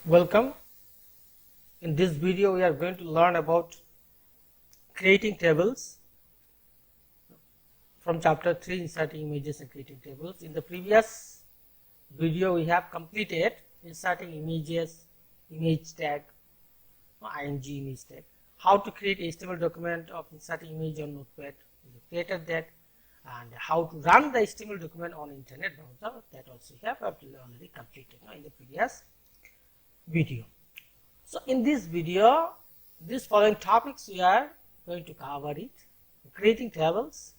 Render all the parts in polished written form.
Welcome. In this video we are going to learn about creating tables from chapter 3, inserting images and creating tables. In the previous video we have completed inserting images, image tag, ing image tag, how to create HTML document of inserting image on Notepad. We have created that, and how to run the HTML document on internet browser, that also we have already completed in the previous video. So in this video, these following topics we are going to cover it: creating tables,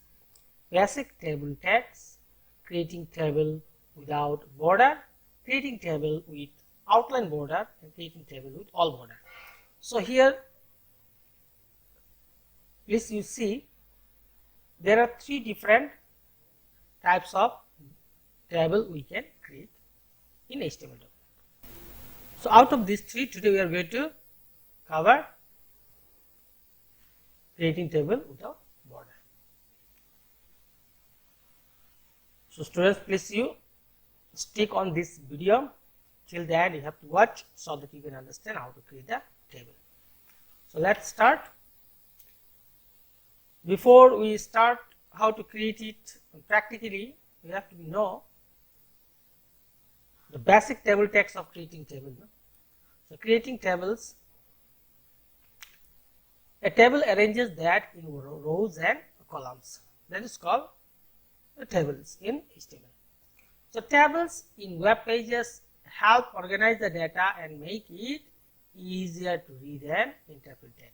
basic table tags, creating table without border, creating table with outline border, and creating table with all border. So here, please you see, there are three different types of table we can create in HTML document. So out of these three, today we are going to cover creating table without border. So students, please you stick on this video till the end. You have to watch so that you can understand how to create the table. So let's start. Before we start how to create it practically, we have to know the basic table tags of creating table. So creating tables, a table arranges that in rows and columns. That is called tables in HTML. So tables in web pages help organize the data and make it easier to read and interpret data.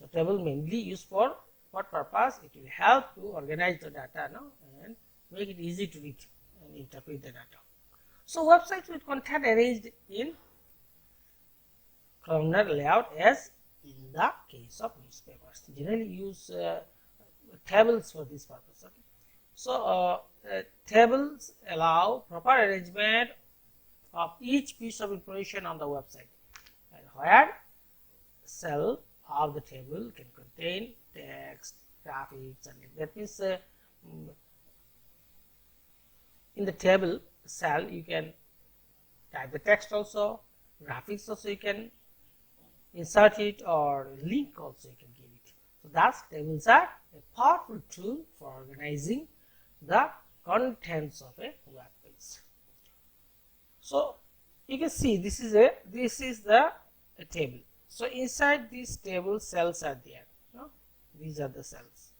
So table mainly used for what purpose? It will help to organize the data and make it easy to read and interpret the data. So websites with content arranged in columnar layout, as in the case of newspapers, generally use tables for this purpose. Okay. So tables allow proper arrangement of each piece of information on the website, and where cell of the table can contain text, graphics, and that means in the table cell you can type the text also, graphics also you can insert it, or link also you can give it. So thus tables are a powerful tool for organizing the contents of a web page. So you can see this is the table. So inside this table cells are there. These are the cells.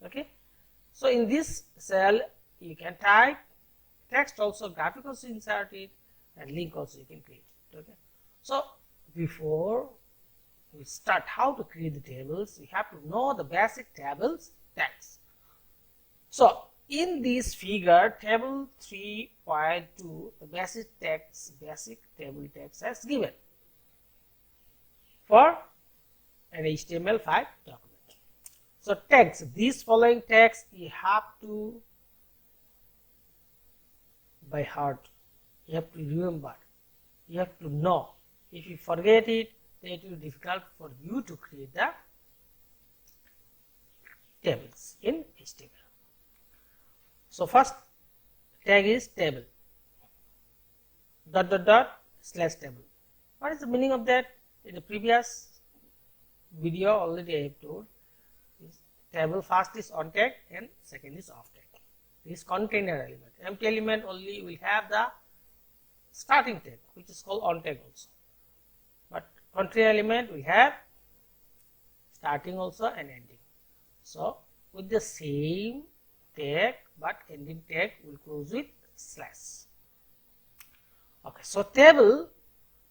Okay. So in this cell you can type text also, graphic also insert it, and link also you can create it. Okay. So before we start how to create the tables, we have to know the basic tables tags. So in this figure, table 3.2, the basic table tags as given for an HTML5 document. So tags, these following tags you have to by heart, you have to remember, you have to know. If you forget it, then it will be difficult for you to create the tables in HTML. So first tag is table, ... slash table. What is the meaning of that? In the previous video already I have told. Table first is on tag and second is off tag. This container element. Empty element only will have the starting tag, which is called on tag also. But container element will have starting also and ending. So with the same tag, but ending tag will close with slash. Okay, so table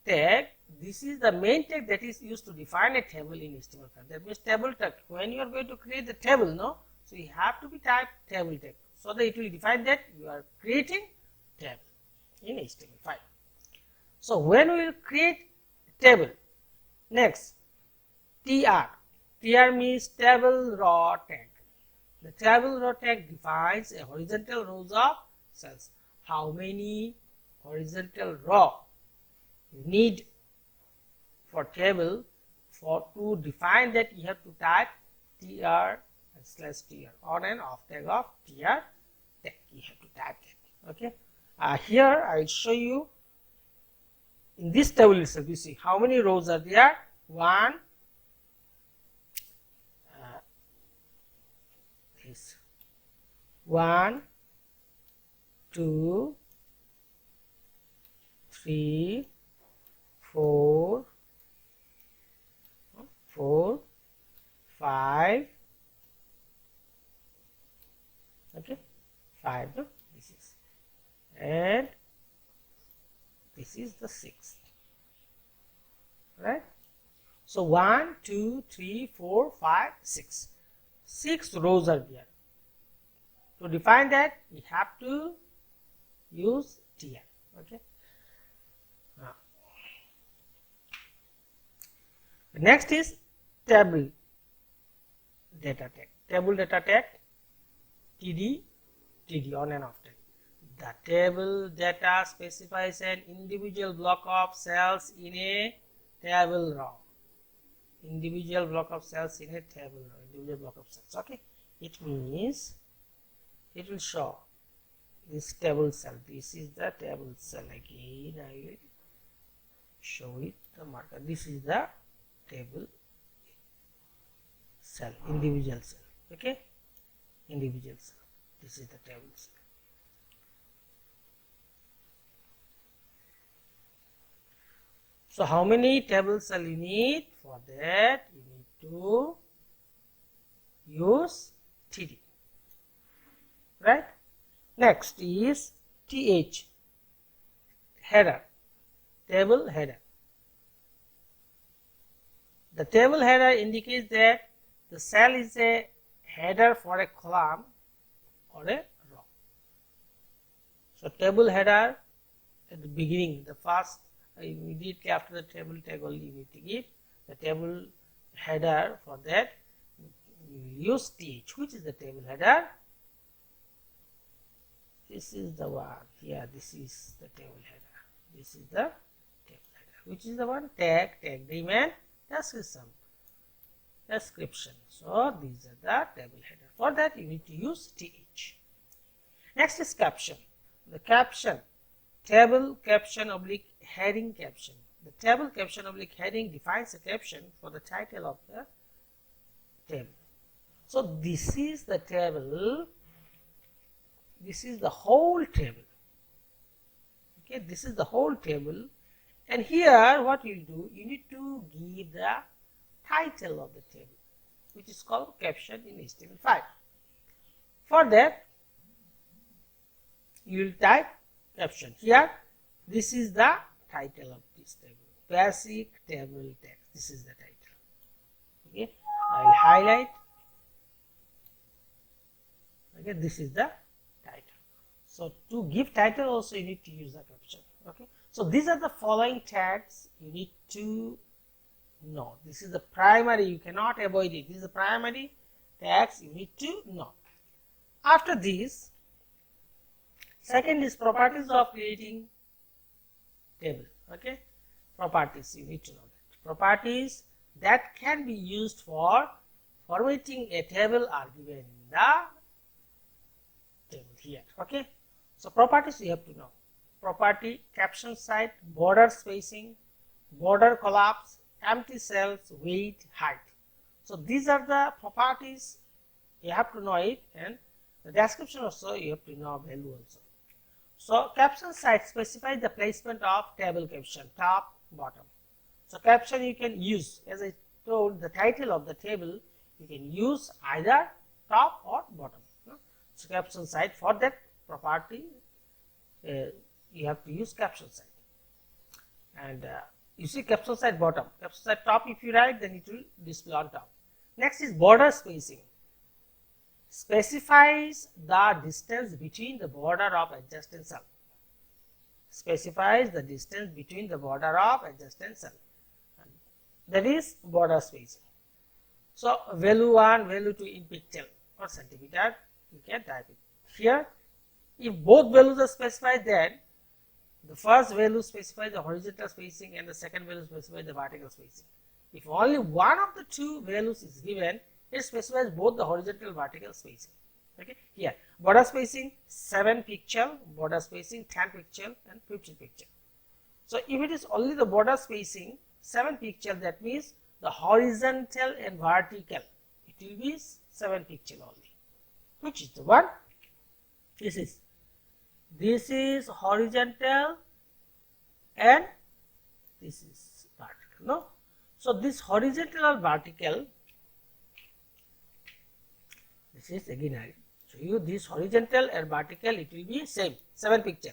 tag, this is the main tag that is used to define a table in HTML5. That means table tag. When you are going to create the table, so you have to be typed table tag, so that it will define that you are creating table in HTML5. So when we will create table, next tr means table raw tag. The table raw tag defines a horizontal rows of cells. How many horizontal row you need for table to define that, you have to type tr slash tr, on and off tag of tr tag. You have to type that. Okay. Here I will show you in this table itself, you see how many rows are there? 1, this 1, 2, 3, 4, 5, okay, 5, no? This is, and this is the 6th, right? So 1, 2, 3, 4, 5, 6. 6 rows are there. To define that, we have to use TN. Okay. Next is table data tag. Table data tag, TD, on and off tag. The table data specifies an individual block of cells in a table row. Individual block of cells in a table row. Individual block of cells. Okay. It means it will show this table cell. This is the table cell. Again, I will show it the marker. This is the table cell, individual cell. Okay, individual cell. This is the table cell. So how many table cell you need? For that you need to use TD, right? Next is TH, header, table header. The table header indicates that the cell is a header for a column or a row. So table header at the beginning, the first, immediately after the table tag only you need to give the table header. For that we will use TH. Which is the table header? This is the one here. This is the table header. This is the table header. Which is the one? Tag name and description. So these are the table header. For that you need to use TH. Next is caption. The caption, table caption oblique heading caption. The table caption oblique heading defines a caption for the title of the table. So this is the table. This is the whole table. Okay, this is the whole table. And here what you do, you need to give the title of the table, which is called caption in HTML5. For that, you will type caption. Here, this is the title of this table. Basic table text. This is the title. Okay, I will highlight. Okay, this is the title. So to give title also you need to use the caption. Okay. So these are the following tags you need to know. This is the primary, you cannot avoid it. This is the primary tags you need to know. After this, second is properties of creating table. Okay, properties you need to know that. Properties that can be used for formatting a table are given in the table here. Okay, so properties you have to know. Property, caption size, border spacing, border collapse, empty cells, weight, height. So these are the properties you have to know it, and the description also you have to know value also. So caption size specifies the placement of table caption, top, bottom. So caption you can use, as I told, the title of the table you can use either top or bottom. So caption size, for that property you have to use caption size. And you see caption size bottom, caption size top, if you write then it will display on top. Next is border spacing. Specifies the distance between the border of adjacent cell. Specifies the distance between the border of adjacent cell. That is border spacing. So value 1, value 2 in pixel or centimeter, you can type it. Here, if both values are specified, then the first value specifies the horizontal spacing and the second value specifies the vertical spacing. If only one of the two values is given, it specifies both the horizontal and vertical spacing. Okay, here border spacing 7 pixel, border spacing 10 pixel and 15 pixel. So if it is only the border spacing 7 pixel, that means the horizontal and vertical, it will be 7 pixel only. Which is the one? This is horizontal and this is vertical. No? So this horizontal or vertical, this is again I show you this horizontal and vertical, it will be same 7 pixel,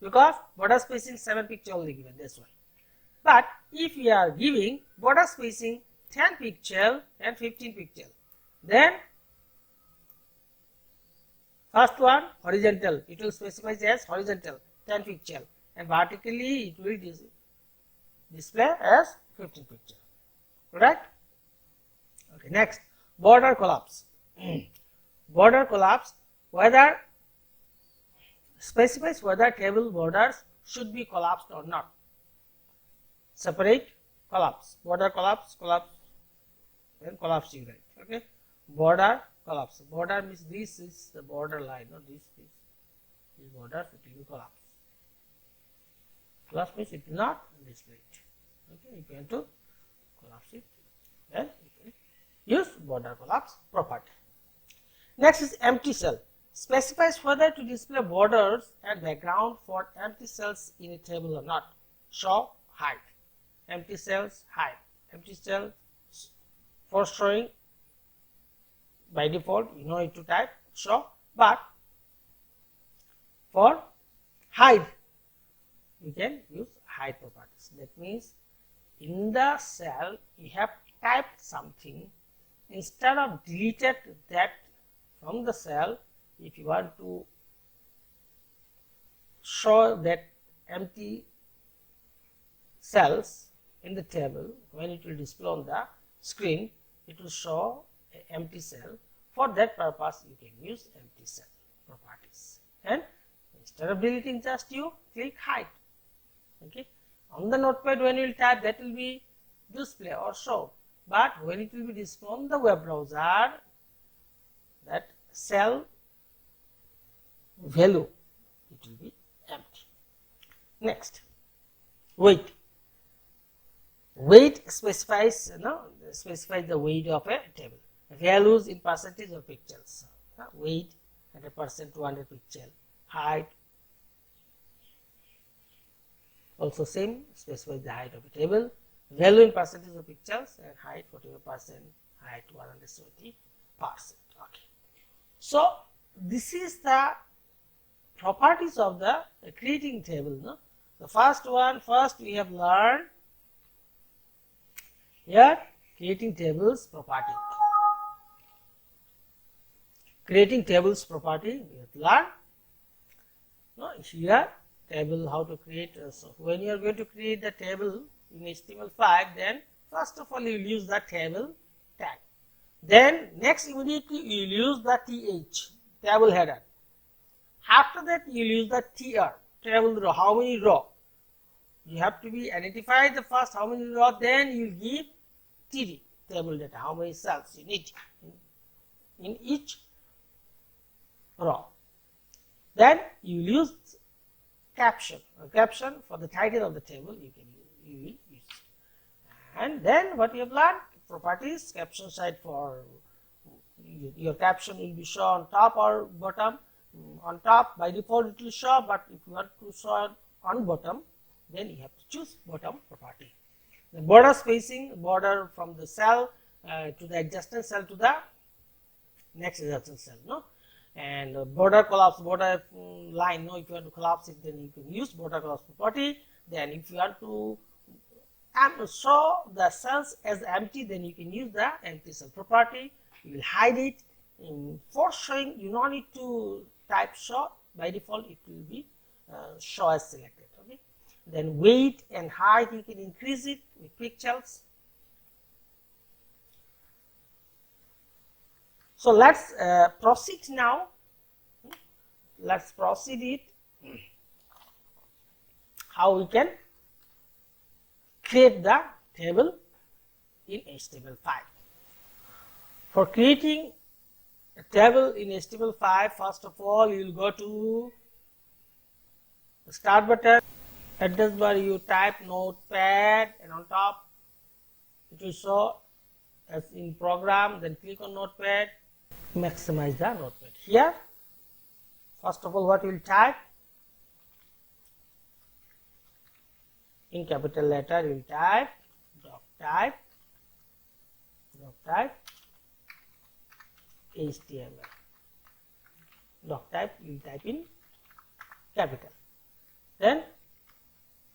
because border spacing 7 pixel only given, that's why. But if we are giving border spacing 10 pixel and 15 pixel, then first one horizontal, it will specify as horizontal 10 pixel, and vertically it will display as 15 pixel. Correct? Okay, next, border collapse. Border collapse, whether specifies whether table borders should be collapsed or not. Separate, collapse, border collapse, then collapse you write. Okay, border collapse. Border means this is the border line, no, this border, it will be collapse. Collapse means it will not display it. Okay, if you want to collapse it, then you can use border collapse property. Next is empty cell. Specifies whether to display borders and background for empty cells in a table or not. Show, hide. Empty cells, hide. Empty cells for showing, by default you know it to type show, but for hide you can use hide properties. That means in the cell you have typed something, instead of deleted that from the cell, if you want to show that empty cells in the table, when it will display on the screen, it will show an empty cell. For that purpose you can use empty cell properties, and instead of deleting, just you click hide. Okay, on the notepad when you will type, that will be display or show, but when it will be displayed on the web browser, that cell value, it will be empty. Next, weight. Weight specifies the weight of a table. Values in percentage or pixels. Weight 100%, 200 pixel. Height also same, specifies the height of a table. Value in percentage of pixels, and height 45%, height 170%. Okay. So this is the properties of the creating table. No? The first we have learned here, creating tables property. Creating tables property we have learned. No, here table, how to create. So when you are going to create the table in HTML5, then first of all you will use the table tag. Then next immediately you will use the th, table header. After that you will use the tr, table row, how many row. You have to be identify the first how many row, then you will give td, table data, how many cells you need in each row. Then you will use caption, for the title of the table you will use. And then what you have learned, properties, caption side, for your caption will be shown on top or bottom. On top by default it will show, but if you want to show on bottom, then you have to choose bottom property. The border spacing, border from the cell to the adjacent cell to the next adjacent cell, no? And border collapse, border line, no, if you want to collapse it, then you can use border collapse property. Then if you want to show the cells as empty, then you can use the empty cell property. You will hide it. For showing, you don't need to type show, by default it will be show as selected. Okay. Then weight and height, you can increase it with pixels. So let's proceed now. Let's proceed it how we can create the table in HTML5. For creating a table in HTML5, first of all you will go to the start button, address bar you type Notepad, and on top it will show as in program, then click on Notepad, maximize the Notepad. Here first of all what you will type in capital letter, you will type doctype HTML. Doctype you will type in capital. Then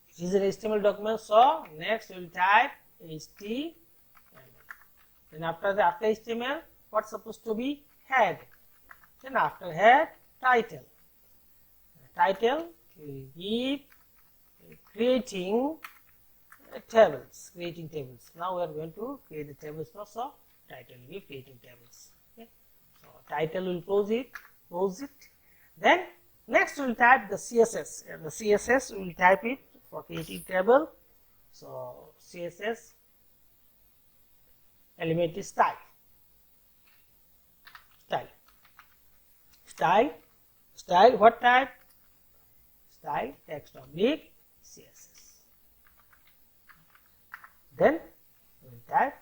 it is an HTML document, so next you will type HTML. Then after HTML, what's supposed to be? Head. Then after head, title. Title will give creating tables. Now we are going to create the tables now. So title will be creating tables. Okay. So title will close it. Then next we will type the CSS, and the CSS we will type it for creating table. So CSS element is style. What type? Style text oblique CSS. Then we will type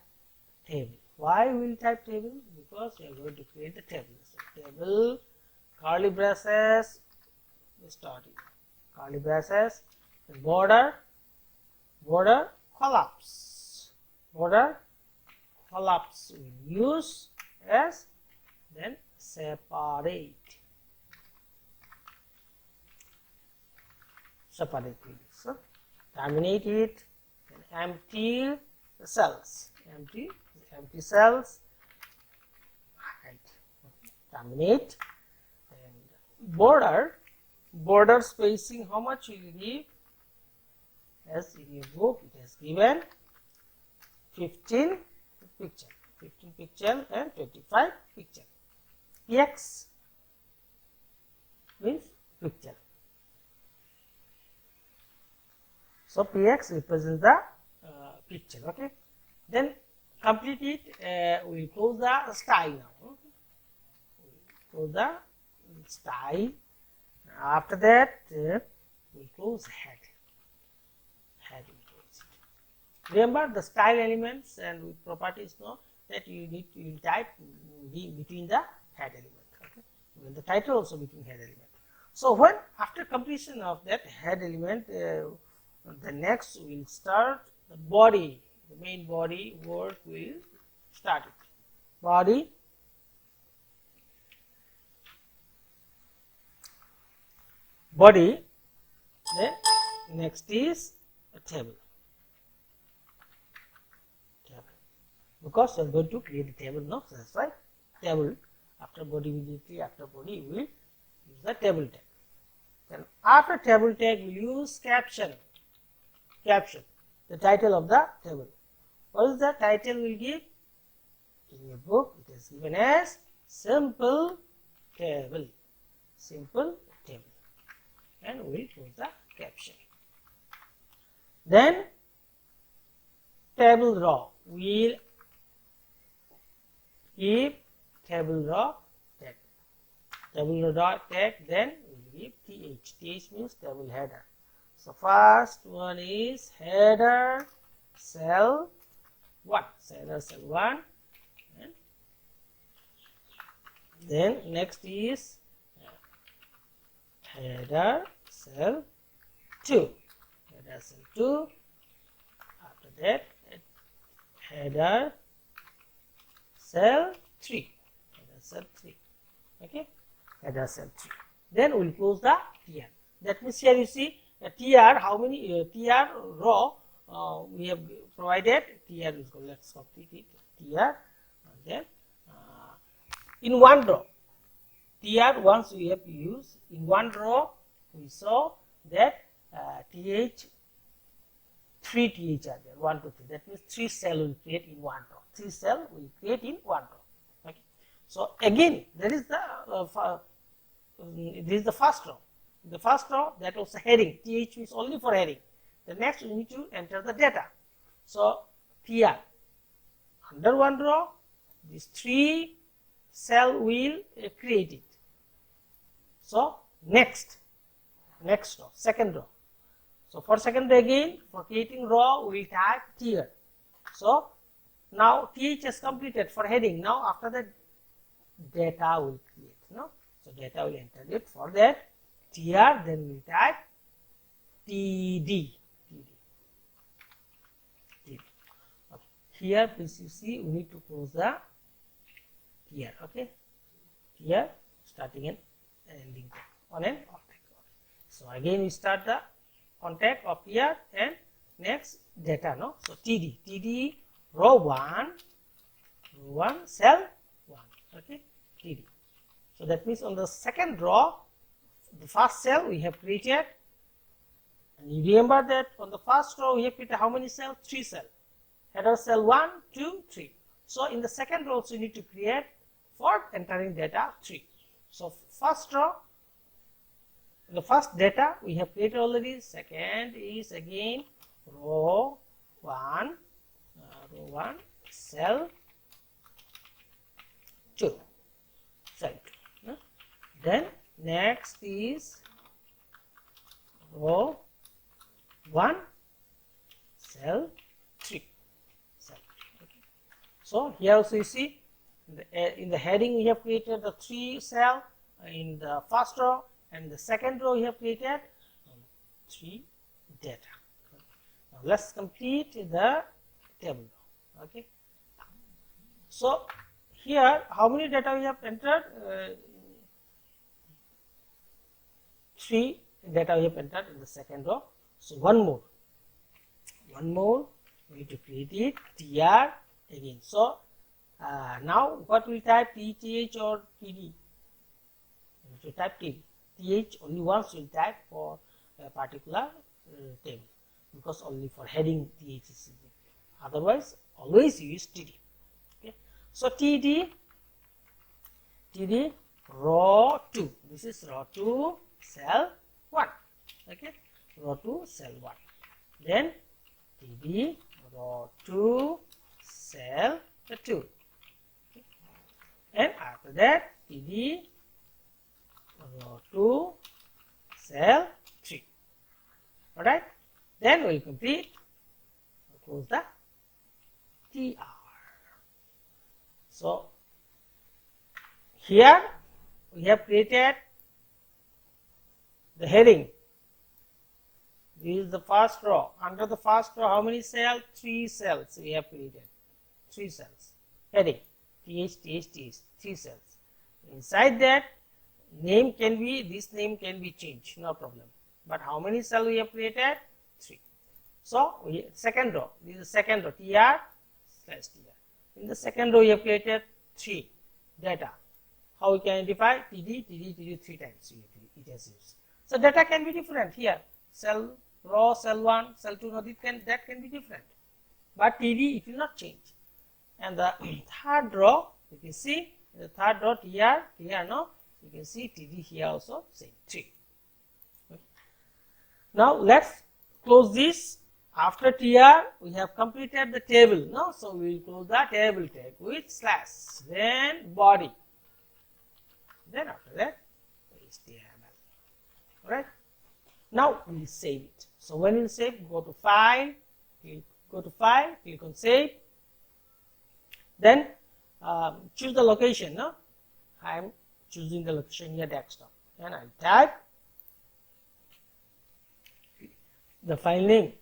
table. Why we will type table? Because we are going to create the table. So table, curly braces, starting curly braces, border collapse. Border collapse we will use as, then separate so terminate it, and empty the cells, empty cells, right. Terminate. And border spacing, how much you will give? As in your book it is given 15 pixel and 25 pixel. Px means pixel. So px represents the pixel. Okay. Then complete it. We will close the style now. Close the style. After that, we close head. Remember the style elements and with properties know that you will type between the head element. Okay. Even the title also between head element. So when after completion of that head element, the next will start the body. The main body work will start it. Body. Then next is a table. Because we are going to create a table now, so that's why table. After body, immediately after body we will use the table tag. Then after table tag we will use caption, the title of the table. What is the title we will give? In your book it is given as simple table, and we will put the caption. Then table raw, we will give table raw tag. Then we will give th means table header. So first one is header cell 1, and then next is header cell 2, after that header cell 3, okay, header cell 3. Then we will close the tr. That means here you see tr, how many tr row we have provided. Tr is called, let's complete it, tr, and then in one row, tr once we have used in one row, we saw that three th are there, 1, 2, 3. That means 3 cell will create in one row. 3 cell will create in one row. Okay. So again, there is the this is the first row. The first row, that was a heading. Th is only for heading. The next we need to enter the data. So tr under one row, these 3 cell will create it. So next row, second row. So for second row again, for creating row, we will type tier. So now th is completed for heading. Now after that, data will create. No, so data will enter it. For that, tier, then we type td. Okay. Here, please you see, we need to close the tier. Okay, tier starting and ending on an object. So again, we start the contact of here and next data. No, so td row 1 cell 1. Okay, td. So that means on the second row, the first cell we have created, and you remember that on the first row we have created how many cells? 3 cells. Header cell 1, 2, 3. So in the second row also you need to create for entering data 3. So first row, the first data we have created already. Second is again row 1, cell 2, cell 2. Then next is row 1, cell 3. Okay. So here also you see in the heading we have created the 3 cell in the first row, and the second row we have created 3 data. Okay. Now let's complete the table. Okay. So here how many data we have entered? 3 data we have entered in the second row. So one more we need to create it tr again. So now what we type, th or td? We need to type td. Th only once we will type for a particular table, because only for heading th is used. Otherwise always use td. Okay. So td row 2. This is row 2 cell 1. Okay, row 2 cell 1. Then td row 2 cell 2. Okay. And after that td row 2 cell 3. Alright, then we will complete, close the tr. So here we have created the heading. This is the first row. Under the first row, how many cells? 3 cells we have created. 3 cells. Heading th, 3 cells. Inside that, name can be, this name can be changed, no problem. But how many cells we have created? 3. So second row, this is the second row, tr/tr. In the second row, we have created 3 data. How we can identify? td 3 times it has used. So data can be different here. Cell row, cell 1, cell 2, no, that can be different. But td, it will not change. And the third row, you can see the third row here, no, you can see td here also same 3. Okay. Now let's close this. After tr, we have completed the table. No, so we will close the table tag with slash. Then body. Then after that, HTML. Alright. Now we will save it. So when you save, go to file, click on save. Then choose the location. No, I am choosing the location here, desktop, and I type the file name,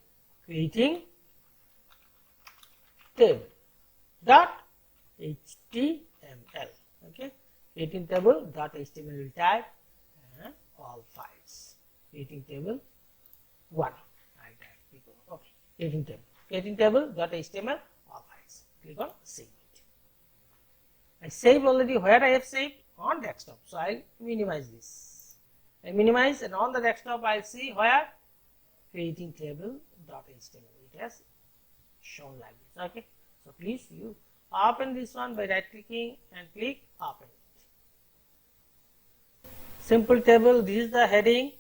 creating table dot html. Okay, creating table dot html will type all files. Creating table 1. I type. Okay, creating table dot html all files. Click on save it. I saved already. Where I have saved? On desktop. So I minimize this. I minimize, and on the desktop I see where creating table dot html. It has shown like this. Okay. So please you open this one by right clicking and click open it. Simple table. This is the heading.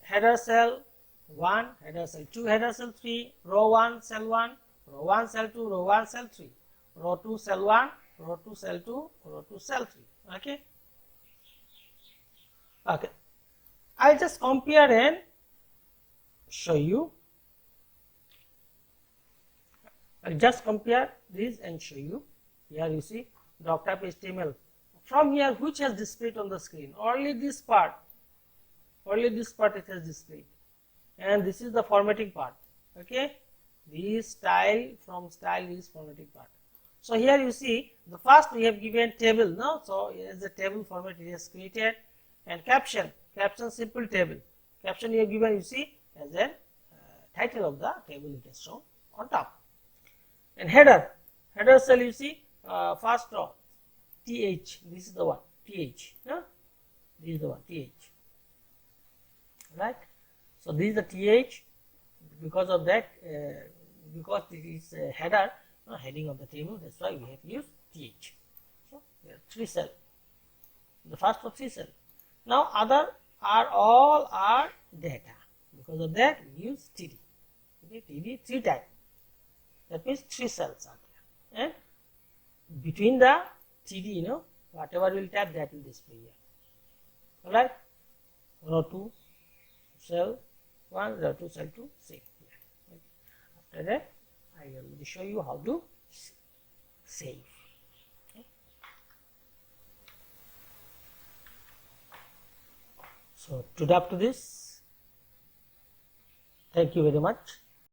Header cell 1, header cell 2, header cell 3, row 1 cell 1, row 1 cell 2, row 1 cell 3, row 2 cell 1, row 2 cell 2, row 2 cell 3. Okay. Okay. I'll just compare and show you. I'll just compare this and show you. Here you see doctype HTML. From here, which has displayed on the screen? Only this part. Only this part it has displayed. And this is the formatting part. Okay. This style, from style is formatting part. So here you see the first we have given table. No, so as a table format it is created, and caption simple table. Caption you have given, you see, as a title of the table it is shown on top. And header cell you see, first row th, this is the one th, no? This is the one th, right? So this is the th. Because of that, because it is a header, heading of the table, that's why we have used th. So there are 3 cells. The first of 3 cells. Now other are all are data. Because of that, we use td. Okay, td 3 times. That means 3 cells are there. And between the td, whatever will type, that will display here. Alright? Row 2, cell 1, row 2, cell 2, same here. Okay. After that, I will show you how to save. Okay. So to adapt to this, thank you very much.